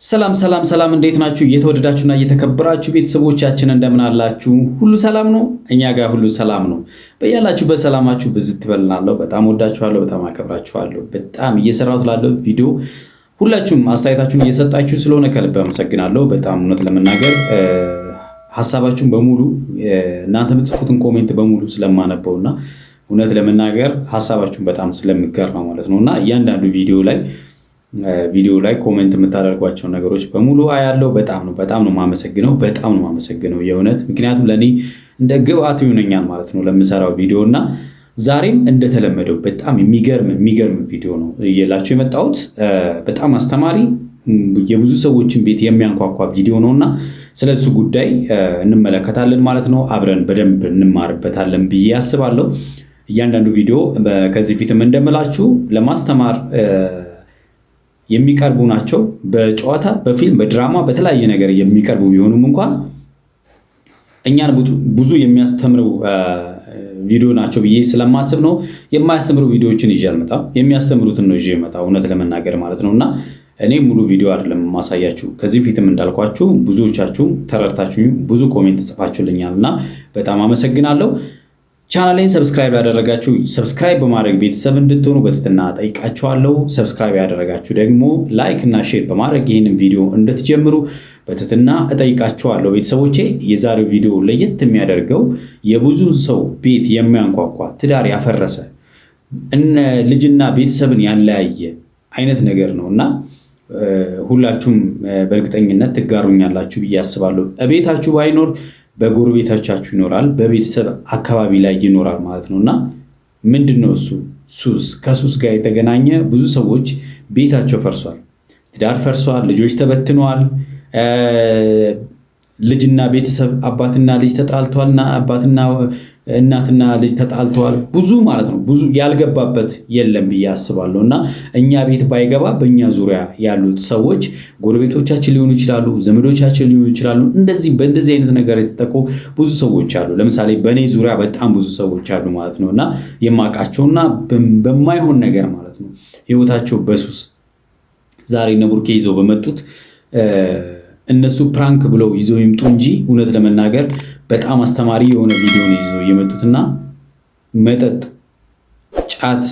ሰላም ሰላም ሰላም፣ እንዴት ናችሁ? እየተወደዳችሁና እየተከበራችሁ ቤተሰቦቻችን እንደምን አላችሁ? ሁሉ ሰላም ነው? እኛ ጋር ሁሉ ሰላም ነው። በያላችሁ በሰላማችሁ ብዝት ትበልናለሁ። በጣም ወዳችኋለሁ፣ በጣም አከብራችኋለሁ። በጣም እየሰራሁት ላለው ቪዲዮ ሁላችሁም አስተያየታችሁን እየሰጣችሁ ስለሆነ ከልብ አመሰግናለሁ። በጣም እውነት ለመናገር ሐሳባችሁን በሙሉ እናንተ የምትጽፉትን ኮሜንት በሙሉ ስለማነበውና እውነት ለመናገር ሐሳባችሁን በጣም ስለምገርመው ማለት ነውና እያንዳንዱ ቪዲዮ ላይ ኮሜንት የምታደርጓቸው ነገሮች በሙሉ አያለው። በጣም ነው ማመሰግነው የእውነት። ምክንያቱም ለኔ እንደ ግብአት ይሆነኛል ማለት ነው ለምሰራው ቪዲዮ እና ዛሬም እንደተለመደው በጣም የሚገርም ቪዲዮ ነው እየላችሁ የመጣሁት። በጣም አስተማሪ የብዙ ሰዎችን ቤት የሚያንኳኳ ቪዲዮ ነውና ስለሱ ጉዳይ እንመለከታለን ማለት ነው። አብረን በደንብ እንማርበታለን ብዬ አስባለሁ። እያንዳንዱ ቪዲዮ ከዚህ ፊትም እንደምላችሁ ለማስተማር የሚቀርቡ ናቸው። በጨዋታ በፊልም በድራማ በተለያየ ነገር የሚቀርቡ ቢሆኑም እንኳን እኛን ብዙ የሚያስተምሩ ቪዲዮ ናቸው ብዬ ስለማስብ ነው። የማያስተምሩ ቪዲዮዎችን ይዤ አልመጣም፣ የሚያስተምሩትን ነው ይዤ የመጣው እውነት ለመናገር ማለት ነውና እኔ ሙሉ ቪዲዮ አይደለም ማሳያችሁ። ከዚህ ፊትም እንዳልኳችሁ ብዙዎቻችሁ ተረድታችሁ ብዙ ኮሜንት ጽፋችሁልኛልና በጣም አመሰግናለሁ። ቻናሌን ሰብስክራይብ ያደረጋችሁ ሰብስክራይብ በማድረግ ቤተሰብ እንድትሆኑ በትህትና ጠይቃችኋለሁ። ሰብስክራይብ ያደረጋችሁ ደግሞ ላይክ እና ሼር በማድረግ ይህንን ቪዲዮ እንድትጀምሩ በትህትና እጠይቃችኋለሁ። ቤተሰቦቼ የዛሬው ቪዲዮ ለየት የሚያደርገው የብዙ ሰው ቤት የሚያንኳኳ ትዳር ያፈረሰ ልጅና ቤተሰብን ያለያየ አይነት ነገር ነውና ሁላችሁም በእርግጠኝነት ትጋሩኛላችሁ ብዬ አስባለሁ። ቤታችሁ ባይኖር በጎረቤቶቻችሁ ይኖራል፣ በቤተሰብ አካባቢ ላይ ይኖራል ማለት ነውና ምንድነው እሱ ሱስ? ከሱስ ጋር የተገናኘ ብዙ ሰዎች ቤታቸው ፈርሷል፣ ትዳር ፈርሷል፣ ልጆች ተበትነዋል፣ ልጅና ቤተሰብ አባትና ልጅ ተጣልቷልና አባትና እናትና ልጅ ተጣልተዋል። ብዙ ማለት ነው ብዙ ያልገባበት የለም ብዬ አስባለሁ። እና እኛ ቤት ባይገባ በእኛ ዙሪያ ያሉት ሰዎች ጎረቤቶቻችን ሊሆኑ ይችላሉ፣ ዘመዶቻችን ሊሆኑ ይችላሉ። በእንደዚህ አይነት ነገር የተጠቁ ብዙ ሰዎች አሉ። ለምሳሌ በእኔ ዙሪያ በጣም ብዙ ሰዎች አሉ ማለት ነው እና የማውቃቸውና በማይሆን ነገር ማለት ነው ህይወታቸው በሱስ ዛሬ እነ ቡርኬ ይዘው በመጡት እነሱ ፕራንክ ብለው ይዘው ይምጡ እንጂ እውነት ለመናገር በጣም አስተማሪ የሆነ ቪዲዮ ነው ይዘው የመጡትና መጠጥ፣ ጫት፣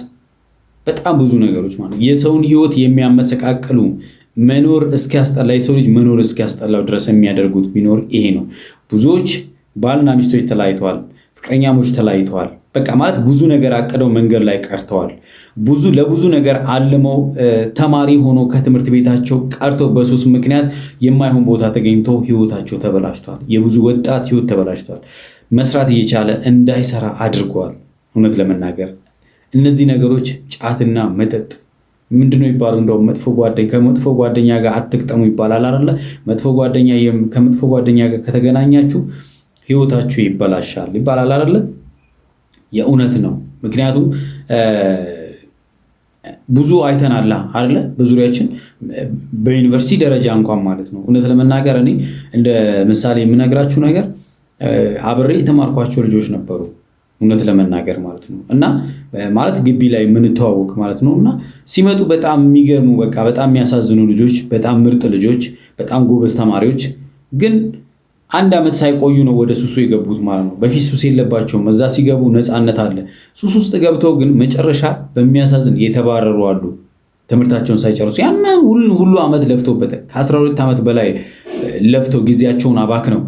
በጣም ብዙ ነገሮች ማለት የሰውን ህይወት የሚያመሰቃቅሉ መኖር እስኪያስጠላ የሰው ልጅ መኖር እስኪያስጠላው ድረስ የሚያደርጉት ቢኖር ይሄ ነው። ብዙዎች ባልና ሚስቶች ተለያይተዋል፣ ፍቅረኛሞች ተለያይተዋል። በቃ ማለት ብዙ ነገር አቅደው መንገድ ላይ ቀርተዋል። ለብዙ ነገር አልመው ተማሪ ሆኖ ከትምህርት ቤታቸው ቀርቶ በሱስ ምክንያት የማይሆን ቦታ ተገኝቶ ህይወታቸው ተበላሽቷል። የብዙ ወጣት ህይወት ተበላሽቷል። መስራት እየቻለ እንዳይሰራ አድርገዋል። እውነት ለመናገር እነዚህ ነገሮች ጫትና መጠጥ ምንድነው ይባሉ? እንደው ከመጥፎ ጓደኛ ጋር አትግጠሙ ይባላል አይደለ? ከመጥፎ ጓደኛ ጋር ከተገናኛችሁ ህይወታችሁ ይበላሻል ይባላል አይደለ? የእውነት ነው። ምክንያቱም ብዙ አይተናል አይደለ? በዙሪያችን በዩኒቨርሲቲ ደረጃ እንኳን ማለት ነው። እውነት ለመናገር እኔ እንደ ምሳሌ የምነግራችሁ ነገር አብሬ የተማርኳቸው ልጆች ነበሩ እውነት ለመናገር ማለት ነው እና ማለት ግቢ ላይ የምንተዋወቅ ማለት ነው እና ሲመጡ በጣም የሚገርሙ በቃ በጣም የሚያሳዝኑ ልጆች፣ በጣም ምርጥ ልጆች፣ በጣም ጎበዝ ተማሪዎች ግን አንድ ዓመት ሳይቆዩ ነው ወደ ሱሱ የገቡት ማለት ነው። በፊት ሱስ የለባቸውም። እዛ ሲገቡ ነፃነት አለ። ሱስ ውስጥ ገብተው ግን መጨረሻ በሚያሳዝን የተባረሩ አሉ። ትምህርታቸውን ሳይጨርሱ ያን ሁሉ ዓመት ለፍተውበት ከ12 ዓመት በላይ ለፍተው ጊዜያቸውን አባክነው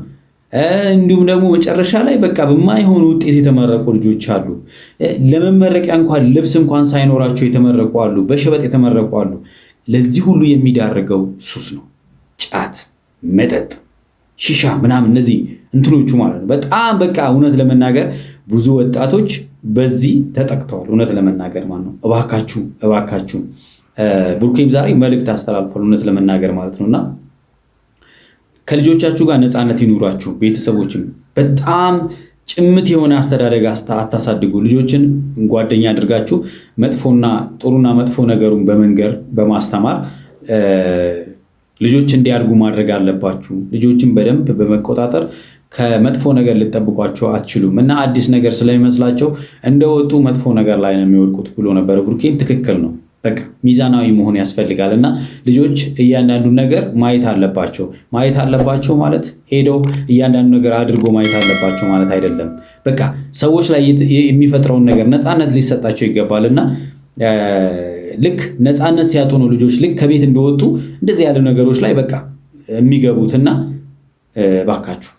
እንዲሁም ደግሞ መጨረሻ ላይ በቃ በማይሆኑ ውጤት የተመረቁ ልጆች አሉ። ለመመረቂያ እንኳን ልብስ እንኳን ሳይኖራቸው የተመረቁ አሉ። በሸበጥ የተመረቁ አሉ። ለዚህ ሁሉ የሚዳርገው ሱስ ነው። ጫት፣ መጠጥ፣ ሺሻ ምናምን እነዚህ እንትኖቹ ማለት ነው። በጣም በቃ እውነት ለመናገር ብዙ ወጣቶች በዚህ ተጠቅተዋል። እውነት ለመናገር ማለት ነው። እባካችሁ ቡርኬም ዛሬ መልእክት አስተላልፏል። እውነት ለመናገር ማለት ነውና ከልጆቻችሁ ጋር ነፃነት ይኑራችሁ። ቤተሰቦችም በጣም ጭምት የሆነ አስተዳደግ አታሳድጉ። ልጆችን ጓደኛ አድርጋችሁ ጥሩና መጥፎ ነገሩን በመንገር በማስተማር ልጆች እንዲያድጉ ማድረግ አለባችሁ። ልጆችን በደንብ በመቆጣጠር ከመጥፎ ነገር ልጠብቋቸው አትችሉም እና አዲስ ነገር ስለሚመስላቸው እንደወጡ መጥፎ ነገር ላይ ነው የሚወድቁት ብሎ ነበር። ቡርኬም ትክክል ነው። በቃ ሚዛናዊ መሆን ያስፈልጋል እና ልጆች እያንዳንዱ ነገር ማየት አለባቸው ማለት ሄደው እያንዳንዱ ነገር አድርጎ ማየት አለባቸው ማለት አይደለም። በቃ ሰዎች ላይ የሚፈጥረውን ነገር ነፃነት ሊሰጣቸው ይገባል እና ልክ ነፃነት ሲያጡ ነው ልጆች ልክ ከቤት እንደወጡ እንደዚህ ያሉ ነገሮች ላይ በቃ የሚገቡትና ባካችሁ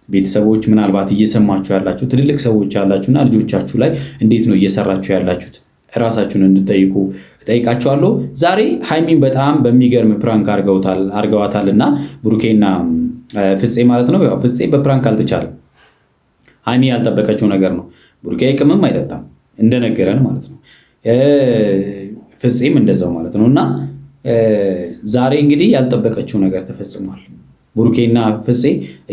ቤተሰቦች ምናልባት እየሰማችሁ ያላችሁ ትልልቅ ሰዎች ያላችሁና ልጆቻችሁ ላይ እንዴት ነው እየሰራችሁ ያላችሁት ራሳችሁን እንድጠይቁ እጠይቃችኋለሁ። ዛሬ ሃይሚን በጣም በሚገርም ፕራንክ አርገዋታልና ብሩኬና ፍፄ ማለት ነው። ያው ፍፄ በፕራንክ አልተቻለም። ሃይሚ ያልጠበቀችው ነገር ነው። ብሩኬ ቅምም አይጠጣም እንደነገረን ማለት ነው። ፍፄም እንደዛው ማለት ነው እና ዛሬ እንግዲህ ያልጠበቀችው ነገር ተፈጽሟል። ብሩኬና ፍፄ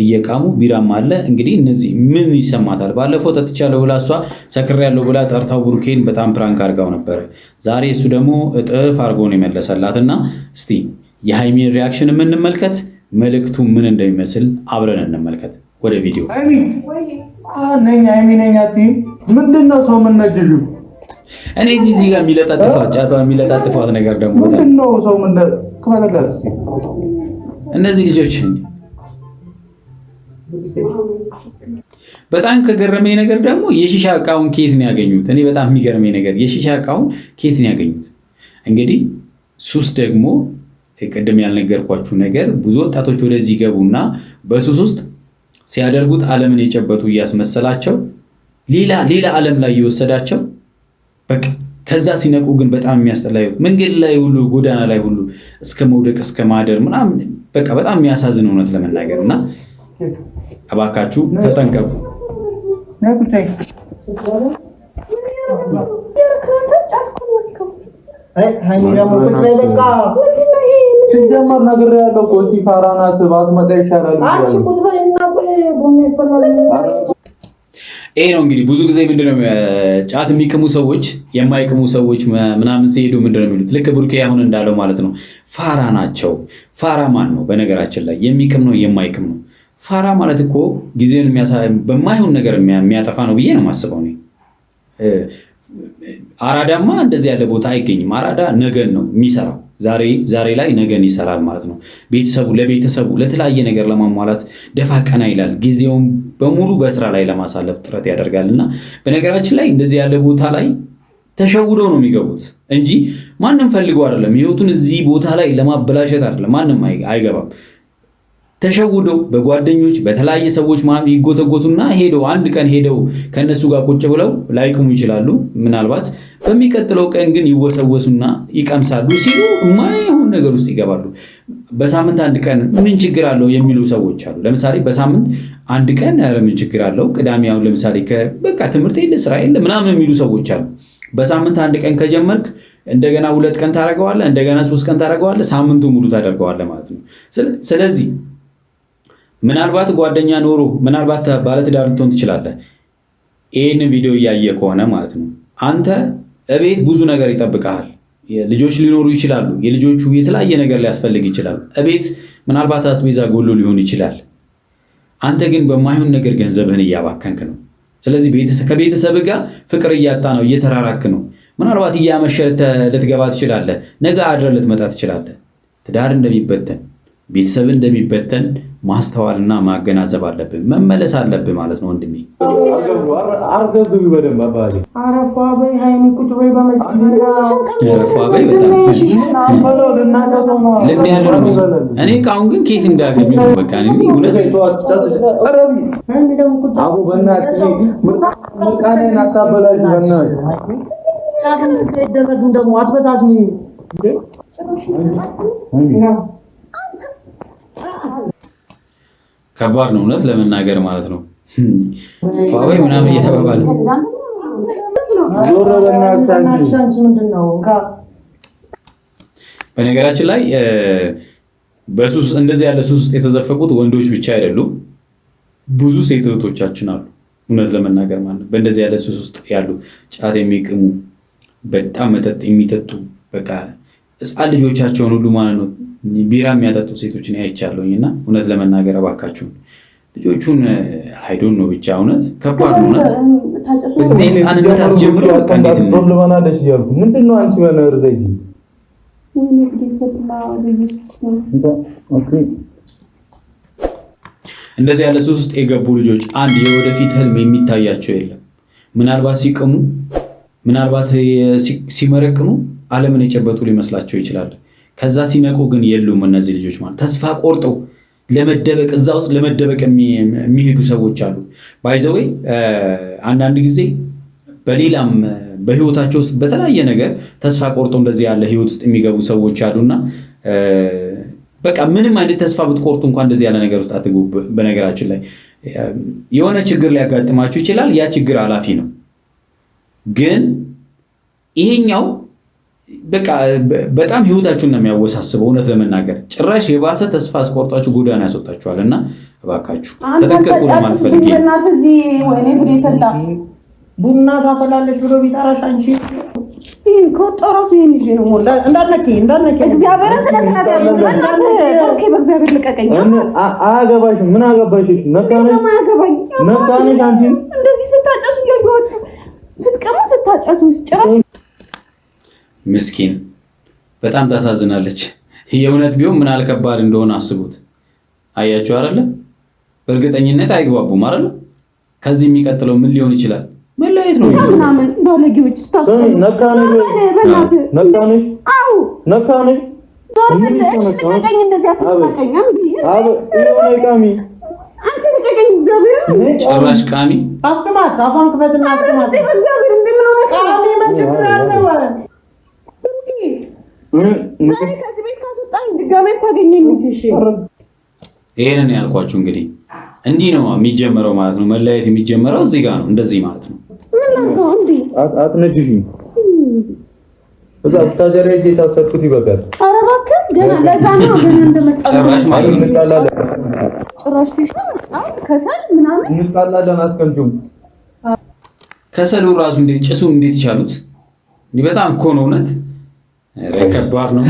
እየቃሙ ቢራም አለ እንግዲህ እነዚህ ምን ይሰማታል? ባለፈው ጠጥቻለሁ ብላ እሷ ሰክሬያለሁ ብላ ጠርታው ብሩኬን በጣም ፕራንክ አርጋው ነበር። ዛሬ እሱ ደግሞ እጥፍ አርጎ ነው የመለሰላትና እስቲ የሃይሚን ሪያክሽን የምንመልከት መልእክቱ ምን እንደሚመስል አብረን እንመልከት። ወደ ቪዲዮ ምንድነው ሰው የምነጅሉ እኔ እዚህ ጋር የሚለጣጥፋት ነገር ደግሞ ምንድነው ሰው ምን እነዚህ ልጆች በጣም ከገረመኝ ነገር ደግሞ የሺሻ እቃውን ኬት ነው ያገኙት? እኔ በጣም የሚገርመኝ ነገር የሺሻ እቃውን ኬት ነው ያገኙት? እንግዲህ ሱስ ደግሞ ቅድም ያልነገርኳችሁ ነገር ብዙ ወጣቶች ወደዚህ ገቡና በሱስ ውስጥ ሲያደርጉት ዓለምን የጨበጡ እያስመሰላቸው ሌላ ዓለም ላይ እየወሰዳቸው በቃ ከዛ ሲነቁ ግን በጣም የሚያስጠላ መንገድ ላይ ሁሉ ጎዳና ላይ ሁሉ እስከ መውደቅ እስከ ማደር ምናምን በቃ በጣም የሚያሳዝን እውነት ለመናገር እና እባካችሁ ተጠንቀቁ። ሲጀመር ነገር ያለው ኮቲ ፋራናት ባትመጣ ይሻላል። ይሄ ነው እንግዲህ ብዙ ጊዜ ምንድነው ጫት የሚቅሙ ሰዎች የማይቅሙ ሰዎች ምናምን ሲሄዱ ምንድነው የሚሉት? ልክ ብሩኬ አሁን እንዳለው ማለት ነው ፋራ ናቸው። ፋራ ማን ነው? በነገራችን ላይ የሚቅም ነው የማይቅም ነው? ፋራ ማለት እኮ ጊዜን በማይሆን ነገር የሚያጠፋ ነው ብዬ ነው የማስበው እኔ። አራዳማ እንደዚህ ያለ ቦታ አይገኝም። አራዳ ነገን ነው የሚሰራው። ዛሬ ላይ ነገን ይሰራል ማለት ነው። ለቤተሰቡ ለተለያየ ነገር ለማሟላት ደፋ ቀና ይላል። ጊዜውን በሙሉ በስራ ላይ ለማሳለፍ ጥረት ያደርጋልና በነገራችን ላይ እንደዚህ ያለ ቦታ ላይ ተሸውደው ነው የሚገቡት እንጂ ማንም ፈልገው አይደለም። ህይወቱን እዚህ ቦታ ላይ ለማበላሸት አይደለም። ማንም አይገባም። ተሸውደው በጓደኞች በተለያየ ሰዎች ይጎተጎቱና አንድ ቀን ሄደው ከነሱ ጋር ቁጭ ብለው ላይቅሙ ይችላሉ። ምናልባት በሚቀጥለው ቀን ግን ይወሰወሱና ይቀምሳሉ ሲሉ የማይሆን ነገር ውስጥ ይገባሉ። በሳምንት አንድ ቀን ምን ችግር አለው የሚሉ ሰዎች አሉ። ለምሳሌ በሳምንት አንድ ቀን ኧረ ምን ችግር አለው ቅዳሜ አሁን ለምሳሌ በቃ ትምህርት የለ ስራ የለ ምናምን የሚሉ ሰዎች አሉ። በሳምንት አንድ ቀን ከጀመርክ እንደገና 2 ቀን ታደርገዋለህ፣ እንደገና 3 ቀን ታደርገዋለህ፣ ሳምንቱ ሙሉ ታደርገዋለህ ማለት ነው። ስለዚህ ምናልባት ጓደኛ ኖሮ ምናልባት ባለትዳር ልትሆን ትችላለህ። ይህን ቪዲዮ እያየ ከሆነ ማለት ነው አንተ እቤት ብዙ ነገር ይጠብቃል። ልጆች ሊኖሩ ይችላሉ። የልጆቹ የተለያየ ነገር ሊያስፈልግ ይችላል። እቤት ምናልባት አስቤዛ ጎሎ ሊሆን ይችላል። አንተ ግን በማይሆን ነገር ገንዘብህን እያባከንክ ነው። ስለዚህ ከቤተሰብ ጋር ፍቅር እያጣ ነው፣ እየተራራክ ነው። ምናልባት እያመሸ ልትገባ ትችላለህ። ነገ አድረ ልትመጣ ትችላለህ። ትዳር እንደሚበተን ቤተሰብ እንደሚበተን ማስተዋልና ማገናዘብ አለብን። መመለስ አለብን ማለት ነው ወንድሜ። አርገብ ይበደም አባቴ አረፋ በይ ሃይሚ ቁጭ በይ ልብ ያለው ነው። እኔ ቃውን ግን ኬት እንዳገኘው በቃ እውነት አቡ በእናትህ ምርቃኔን አሳበላሽ በእናትህ ጫትን እስከይደረግም ደግሞ አትበታትኝ እንዴ ከባድ ነው እውነት ለመናገር ማለት ነው። ፋወይ ምናምን እየተባባለ በነገራችን ላይ በሱስ እንደዚህ ያለ ሱስ ውስጥ የተዘፈቁት ወንዶች ብቻ አይደሉም፣ ብዙ ሴት እህቶቻችን አሉ። እውነት ለመናገር ማለት ነው በእንደዚህ ያለ ሱስ ውስጥ ያሉ ጫት የሚቅሙ በጣም መጠጥ የሚጠጡ በቃ ሕፃን ልጆቻቸውን ሁሉ ማለት ነው ቢራ የሚያጠጡ ሴቶችን አይቻለሁኝ። እና እውነት ለመናገር እባካችሁን ልጆቹን አይዶን ነው ብቻ እውነት ከባድ ነው። እውነት ስታጨሱ እዚህ ህፃንነት አስጀምሮ በቃ እንዴት ነው ልበናለች እያልኩ ምንድን ነው አንቺ በነር ዘይጂ እንደዚህ ያለ ሱስ ውስጥ የገቡ ልጆች አንድ የወደፊት ህልም የሚታያቸው የለም። ምናልባት ሲቅሙ፣ ምናልባት ሲመረቅኑ ዓለምን የጨበጡ ሊመስላቸው ይችላል። ከዛ ሲነቁ ግን የሉም እነዚህ ልጆች ማለት ተስፋ ቆርጠው ለመደበቅ እዛ ውስጥ ለመደበቅ የሚሄዱ ሰዎች አሉ። ባይዘዌ አንዳንድ ጊዜ በሌላም በህይወታቸው ውስጥ በተለያየ ነገር ተስፋ ቆርጠው እንደዚህ ያለ ህይወት ውስጥ የሚገቡ ሰዎች አሉና በቃ ምንም አይነት ተስፋ ብትቆርጡ እንኳን እንደዚህ ያለ ነገር ውስጥ አትግቡ። በነገራችን ላይ የሆነ ችግር ሊያጋጥማችሁ ይችላል። ያ ችግር አላፊ ነው። ግን ይሄኛው በቃ በጣም ህይወታችሁን ነው የሚያወሳስበው። እውነት ለመናገር ጭራሽ የባሰ ተስፋ አስቆርጣችሁ ጎዳና ያስወጣችኋል። እና እባካችሁ ተጠንቀቁ ለማለት ፈልጌ ቡና ታፈላለች ብሎ ቢጠራሽ አንቺ ይሄን ከወጣራሱ ይሄን ይዤ ነው ሞላ እንዳልነኪ እግዚአብሔርን ስለስናት ኦኬ በእግዚአብሔር ልቀቀኝ። አያገባሽም። ምን አገባሽ? ነካነሽ አንቺ እንደዚህ ስታጨሱ እያየኋችሁ ስትቀሙ ስታጨሱ ጭራሽ ምስኪን በጣም ታሳዝናለች። የእውነት ቢሆን ምን አልከባድ እንደሆነ አስቡት። አያችሁ አይደለ? በእርግጠኝነት አይግባቡም አይደለ? ከዚህ የሚቀጥለው ምን ሊሆን ይችላል? መለያየት ነው ምናምን ባለጌዎች ነካነሽ ጭራሽ ቃሚ አስቀማት አፋን ክፈትና አስቀማት ቃሚ መቸግር አለው ከዚህ ቤት ካስወጣኝ ድጋሜ ታገኘኝ። ይሄንን ያልኳችሁ እንግዲህ እንዲህ ነው የሚጀመረው ማለት ነው። መለያየት የሚጀመረው እዚህ ጋር ነው፣ እንደዚህ ማለት ነው። አትነጅሽ እዛ ታጀሬ የታሰብኩት ይበቃል። ኧረ እባክህ ገና ለዛ ነው ገና እንደመጣሁ ጭራሽ ማለት ነው። ጭራሽ ከሰል ምናምን እንጣላለን። አስቀምጪው ከሰሉ ራሱ እንዴት ጭሱ እንዴት ይቻሉት? በጣም እኮ ነው እውነት ከባድ ነው።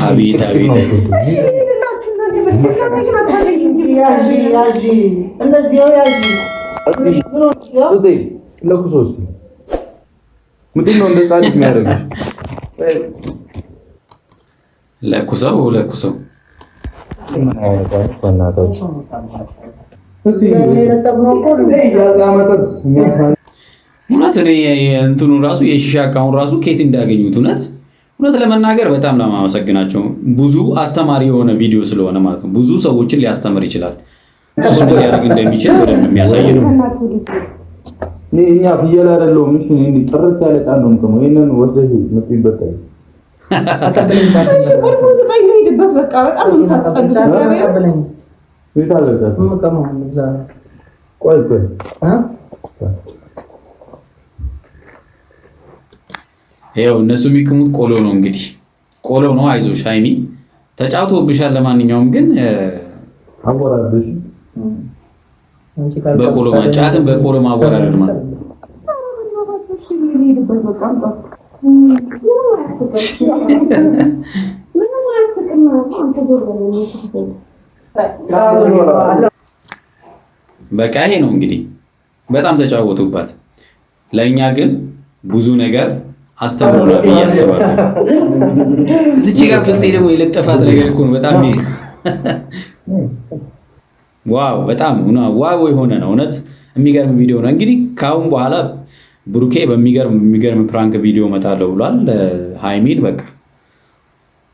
አቤት አቤት ለኩሰው እውነት እኔ እንትኑ ራሱ የሺሻ እቃውን ራሱ ኬት እንዳገኙት እውነት ለመናገር በጣም ለማመሰግናቸው። ብዙ አስተማሪ የሆነ ቪዲዮ ስለሆነ ማለት ነው። ብዙ ሰዎችን ሊያስተምር ይችላል። እሱ ምን ሊያደርግ እንደሚችል በደንብ የሚያሳይ ነው። እኛ ፍየል አይደለሁም። እሺ እኔ ጥርት ያለ ጫን ነው የምቀመው። ይሄንን ወስደሽ መጥይበት እሺ ቁልፉ ስጠኝ ልሂድበት። በቃ በጣም ታስጠልኝ። ቆይ ይኸው እነሱ የሚቅሙት ቆሎ ነው። እንግዲህ ቆሎ ነው። አይዞሽ ሃይሚ ተጫውቶብሻል። ለማንኛውም ግን አወራርደሽ በቆሎ ማጫትን በቆሎ ማወራረድ ማለት በቃ ይሄ ነው እንግዲህ። በጣም ተጫወቱባት። ለእኛ ግን ብዙ ነገር አስተምሮናል ብዬ አስባለሁ። እዚች ጋር ፍፄ ደግሞ የለጠፋት ነገር እኮ ነው በጣም ዋው በጣም ዋው የሆነ ነው። እውነት የሚገርም ቪዲዮ ነው። እንግዲህ ከአሁን በኋላ ብሩኬ በሚገርም ፕራንክ ቪዲዮ መጣለው ብሏል። ሃይሚን በቃ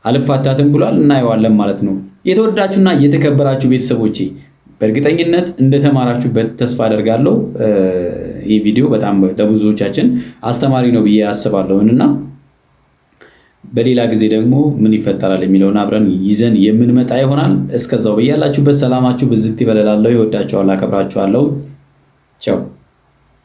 አልፋታትም ብሏል። እናየዋለን ማለት ነው። የተወደዳችሁና የተከበራችሁ ቤተሰቦቼ በእርግጠኝነት እንደተማራችሁበት ተስፋ አደርጋለሁ። ይህ ቪዲዮ በጣም ለብዙዎቻችን አስተማሪ ነው ብዬ አስባለሁና በሌላ ጊዜ ደግሞ ምን ይፈጠራል የሚለውን አብረን ይዘን የምንመጣ ይሆናል። እስከዛው በያላችሁበት ሰላማችሁ ብዝት ይበለላለሁ። ይወዳችኋለሁ፣ አከብራችኋለሁ። ቻው